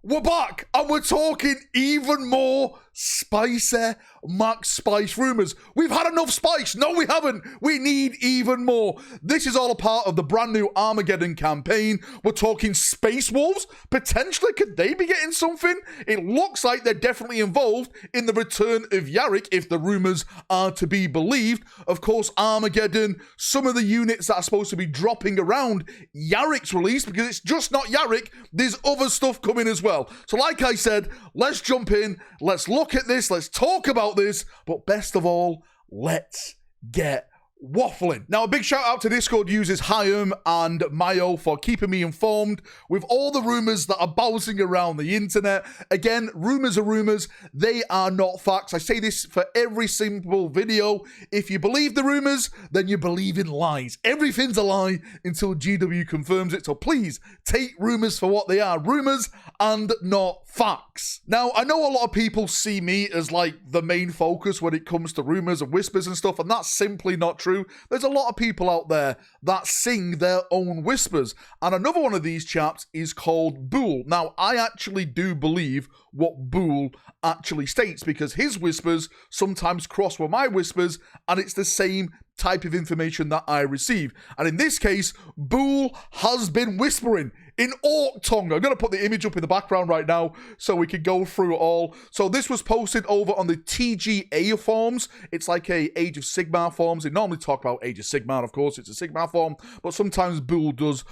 we're back, and we're talking even more spicy Max Spice Rumours. We've had enough spice. No, we haven't. We need even more. This is all a part of the brand new Armageddon campaign. We're talking Space Wolves. Potentially, could they be getting something? It looks like they're definitely involved in the return of Yarrick, if the rumours are to be believed. Of course, Armageddon, some of the units that are supposed to be dropping around Yarrick's release, because it's just not Yarrick, there's other stuff coming as well. So like I said, let's jump in, let's look at this, let's talk about this, but best of all, let's get waffling. Now, a big shout out to Discord users Hyam and Mayo for keeping me informed with all the rumors that are bouncing around the internet. Again, rumors are rumors. They are not facts. I say this for every single video. If you believe the rumors, then you believe in lies. Everything's a lie until GW confirms it. So please take rumors for what they are. Rumors and not facts. Now, I know a lot of people see me as like the main focus when it comes to rumors and whispers and stuff, and that's simply not true. There's a lot of people out there that sing their own whispers, and another one of these chaps is called Boole. Now, I actually do believe what Boole actually states, because his whispers sometimes cross with my whispers, and it's the same type of information that I receive. And in this case, Boole has been whispering in Orc tongue. I'm going to put the image up in the background right now so we can go through it all. So this was posted over on the TGA forums. It's like a Age of Sigmar forums. They normally talk about Age of Sigmar, of course. It's a Sigmar forum, but sometimes Boole does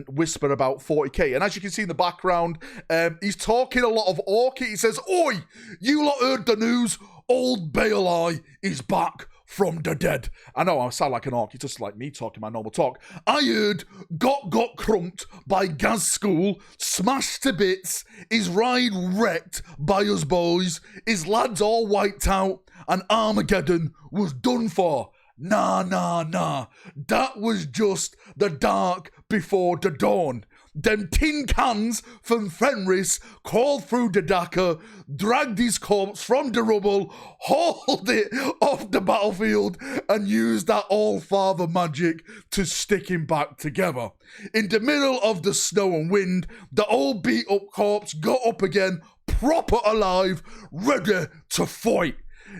whisper about 40k. And as you can see in the background, he's talking a lot of Orc. He says, "Oi, you lot heard the news? Old Baelai is back from the dead." I know I sound like an orc. It's just like me talking my normal talk. "I heard got crumped by Gazskul, smashed to bits, his ride wrecked by us boys, his lads all wiped out, and Armageddon was done for. Nah. That was just the dark before the dawn. Them tin cans from Fenris crawled through the Dakar, dragged his corpse from the rubble, hauled it off the battlefield, and used that all-father magic to stick him back together. In the middle of the snow and wind, the old beat-up corpse got up again, proper alive, ready to fight.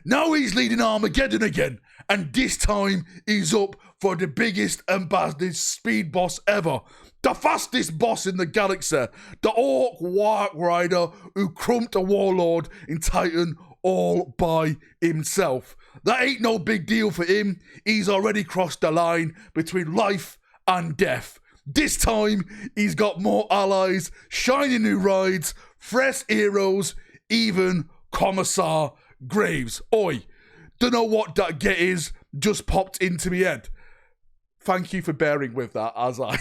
Now he's leading Armageddon again, and this time he's up for the biggest and baddest speed boss ever. The fastest boss in the galaxy, the Orc Wark Rider who crumped a warlord in Titan all by himself. That ain't no big deal for him. He's already crossed the line between life and death. This time, he's got more allies, shiny new rides, fresh heroes, even Commissar Graves." Oi, dunno what that get is, just popped into me head. Thank you for bearing with that as I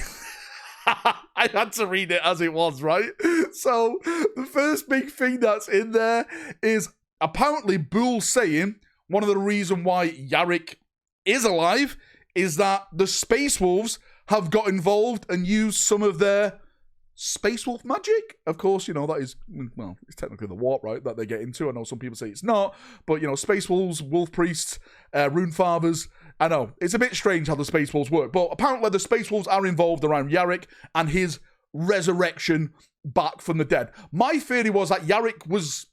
had to read it as it was, right? So, the first big thing that's in there is apparently Boole saying one of the reasons why Yarrick is alive is that the Space Wolves have got involved and used some of their Space Wolf magic. Of course, you know, that is, well, it's technically the warp, right, that they get into. I know some people say it's not, but, you know, Space Wolves, Wolf Priests, Rune Fathers, I know, it's a bit strange how the Space Wolves work, but apparently the Space Wolves are involved around Yarrick and his resurrection back from the dead. My theory was that Yarrick was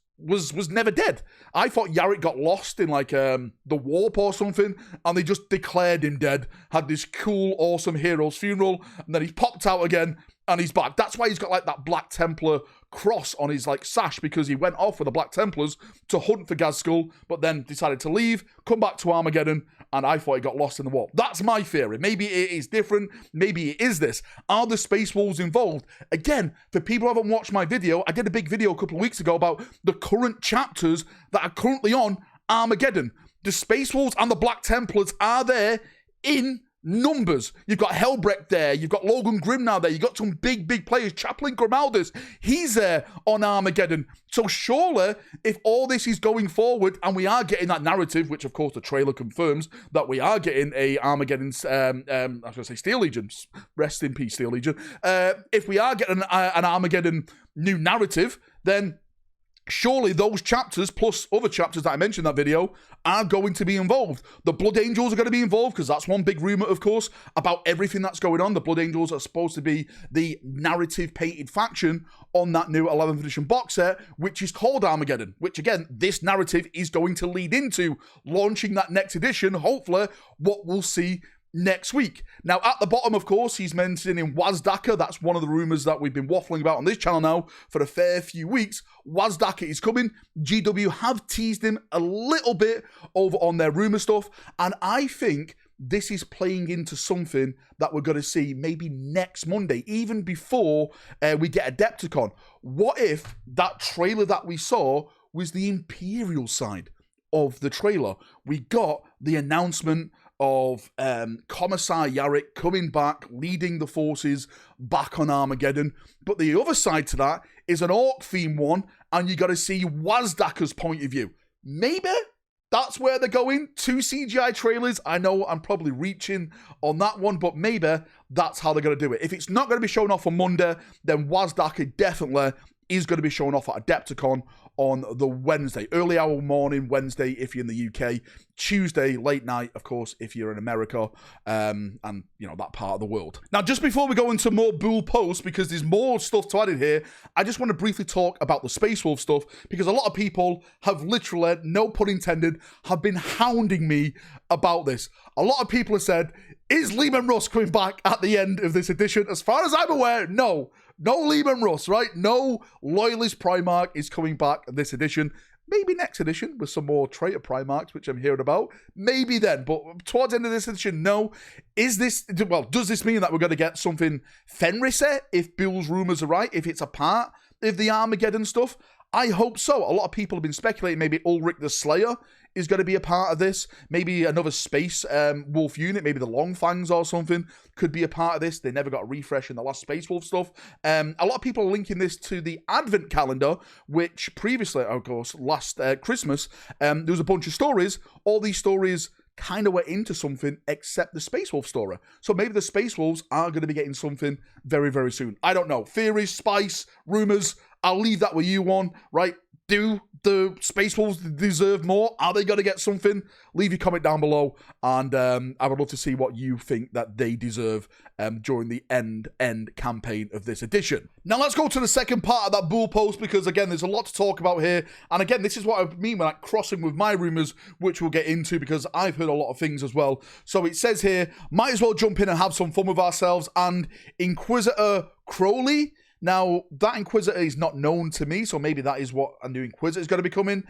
never dead. I thought Yarrick got lost in like the warp or something, and they just declared him dead, had this cool, awesome hero's funeral, and then he popped out again, and he's back. That's why he's got like that Black Templar cross on his like sash, because he went off with the Black Templars to hunt for Gazskul, but then decided to leave, come back to Armageddon, and I thought he got lost in the warp. That's my theory. Maybe it is different. Maybe it is this. Are the Space Wolves involved? Again, for people who haven't watched my video, I did a big video a couple of weeks ago about the current chapters that are currently on Armageddon. The Space Wolves and the Black Templars are there in numbers. You've got Helbrecht there, you've got Logan Grimm now there, you've got some big players, Chaplain Grimaldus, he's there on Armageddon. So surely, if all this is going forward, and we are getting that narrative, which of course the trailer confirms, that we are getting a Armageddon, I was going to say Steel Legion, rest in peace Steel Legion, if we are getting an Armageddon new narrative, then surely those chapters, plus other chapters that I mentioned in that video, are going to be involved. The Blood Angels are going to be involved, because that's one big rumor, of course, about everything that's going on. The Blood Angels are supposed to be the narrative-painted faction on that new 11th edition box set, which is called Armageddon, which, again, this narrative is going to lead into launching that next edition, hopefully, what we'll see next week. Now, at the bottom, of course, he's mentioning Wazdaka. That's one of the rumors that we've been waffling about on this channel now for a fair few weeks. Wazdaka is coming. GW have teased him a little bit over on their rumor stuff, and I think this is playing into something that we're going to see maybe next Monday, even before we get Adepticon. What if that trailer that we saw was the Imperial side of the trailer? We got the announcement of Commissar Yarrick coming back, leading the forces back on Armageddon. But the other side to that is an Orc-themed one, and you got to see Wazdaka's point of view. Maybe that's where they're going. 2 CGI trailers. I know I'm probably reaching on that one, but maybe that's how they're going to do it. If it's not going to be shown off on Monday, then Wazdaka definitely is going to be shown off at Adepticon on the Wednesday. Early hour morning Wednesday if you're in the UK. Tuesday, late night, of course, if you're in America, and, you know, that part of the world. Now, just before we go into more Boole posts, because there's more stuff to add in here, I just want to briefly talk about the Space Wolf stuff, because a lot of people have literally, no pun intended, have been hounding me about this. A lot of people have said, is Lehman Russ coming back at the end of this edition? As far as I'm aware, no. No Lehman Russ, right? No Loyalist Primarch is coming back this edition. Maybe next edition with some more traitor Primarchs, which I'm hearing about. Maybe then, but towards the end of this edition, no. Is this, well, does this mean that we're going to get something Fenrisy if Boole's rumors are right, if it's a part of the Armageddon stuff? I hope so. A lot of people have been speculating maybe Ulrich the Slayer is going to be a part of this. Maybe another Space Wolf unit, maybe the Longfangs or something, could be a part of this. They never got a refresh in the last Space Wolf stuff. A lot of people are linking this to the Advent calendar, which previously, of course, last Christmas, there was a bunch of stories. All these stories kind of went into something except the Space Wolf story. So maybe the Space Wolves are going to be getting something very, very soon. I don't know. Theories, spice, rumors, I'll leave that with you one, right? Do the Space Wolves deserve more? Are they going to get something? Leave your comment down below, and I would love to see what you think that they deserve during the end campaign of this edition. Now let's go to the second part of that Boole post, because again, there's a lot to talk about here. And again, this is what I mean when I'm crossing with my rumors, which we'll get into, because I've heard a lot of things as well. So it says here, might as well jump in and have some fun with ourselves, and Inquisitor Crowley. Now, that Inquisitor is not known to me, so maybe that is what a new Inquisitor is going to be coming.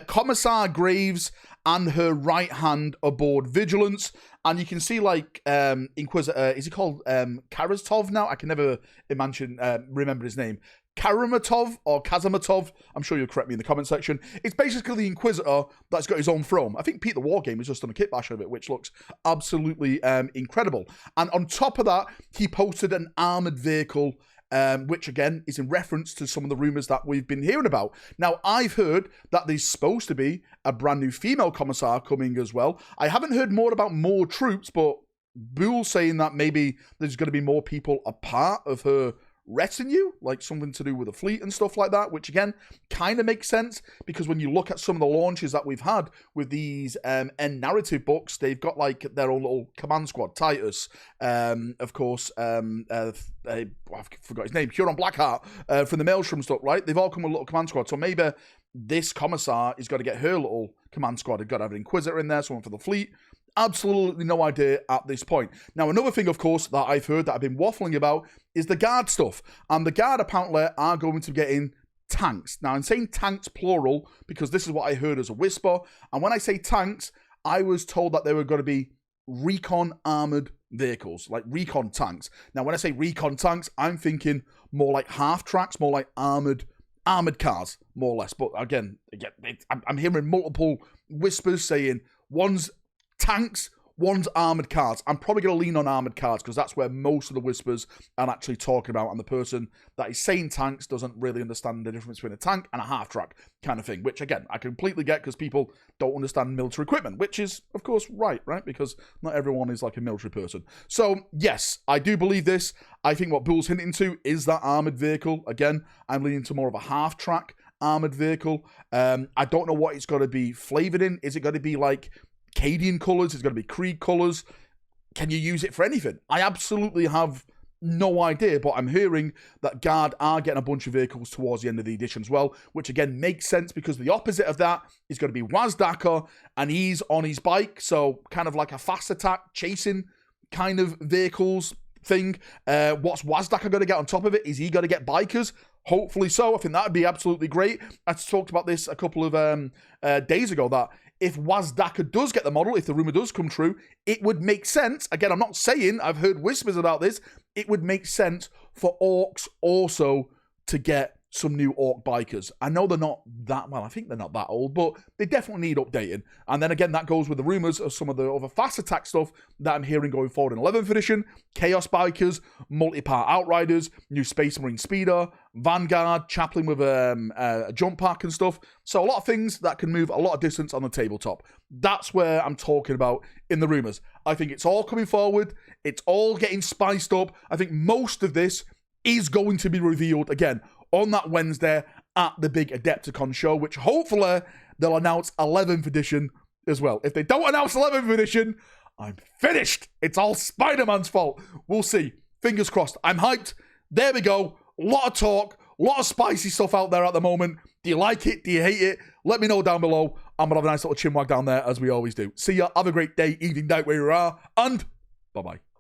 Commissar Graves and her right hand aboard Vigilance. And you can see, like, Inquisitor, is he called Karaztov now? I can never remember his name. Karamatov or Kazamatov, I'm sure you'll correct me in the comment section. It's basically the Inquisitor that's got his own throne. I think Pete the Wargame has just done a kit bash of it, which looks absolutely incredible. And on top of that, he posted an armored vehicle, which again is in reference to some of the rumors that we've been hearing about. Now, I've heard that there's supposed to be a brand new female commissar coming as well. I haven't heard more about more troops, but Boole saying that maybe there's going to be more people a part of her retinue, like something to do with the fleet and stuff like that, which again kind of makes sense, because when you look at some of the launches that we've had with these end narrative books, they've got like their own little command squad. Titus, of course, I forgot his name, Huron Blackheart from the Maelstrom stuff, right? They've all come with a little command squad, so maybe this commissar is got to get her little command squad. They've got to have an Inquisitor in there, someone for the fleet. Absolutely no idea at this point. Now, another thing, of course, that I've heard that I've been waffling about is the Guard stuff. And the Guard apparently are going to get in tanks. Now, I'm saying tanks plural because this is what I heard as a whisper. And when I say tanks, I was told that they were going to be recon armored vehicles, like recon tanks. Now, when I say recon tanks, I'm thinking more like half tracks, more like armored cars, more or less. But again, I'm hearing multiple whispers saying one's tanks, one's armored cars. I'm probably going to lean on armored cars because that's where most of the whispers are actually talking about, and the person that is saying tanks doesn't really understand the difference between a tank and a half-track kind of thing, which again, I completely get because people don't understand military equipment, which is, of course, right? Because not everyone is like a military person. So, yes, I do believe this. I think what Boole's hinting to is that armored vehicle. Again, I'm leaning to more of a half-track armored vehicle. I don't know what it's going to be flavored in. Is it going to be like Cadian colors? Is it going to be Krieg colors? Can you use it for anything? I absolutely have no idea, but I'm hearing that Guard are getting a bunch of vehicles towards the end of the edition as well, which again makes sense because the opposite of that is going to be Wazdaka, and he's on his bike, so kind of like a fast attack chasing kind of vehicles thing. What's Wazdaka going to get on top of it? Is he going to get bikers? Hopefully so. I think that would be absolutely great. I talked about this a couple of days ago, that if Wazdaka does get the model, if the rumor does come true, it would make sense. Again, I'm not saying, I've heard whispers about this. It would make sense for orcs also to get some new orc bikers. I know they're not that, well, I think they're not that old, but they definitely need updating. And then again, that goes with the rumors of some of the other fast attack stuff that I'm hearing going forward in 11th edition. Chaos bikers, multi-part outriders, new Space Marine speeder, Vanguard, Chaplain with a jump pack and stuff. So a lot of things that can move a lot of distance on the tabletop. That's where I'm talking about in the rumors. I think it's all coming forward. It's all getting spiced up. I think most of this is going to be revealed again on that Wednesday at the big Adepticon show, which hopefully they'll announce 11th edition as well. If they don't announce 11th edition, I'm finished. It's all Spider-Man's fault. We'll see. Fingers crossed. I'm hyped. There we go. A lot of talk, a lot of spicy stuff out there at the moment. Do you like it? Do you hate it? Let me know down below. I'm going to have a nice little chinwag down there as we always do. See ya. Have a great day, evening, night, where you are. And bye-bye.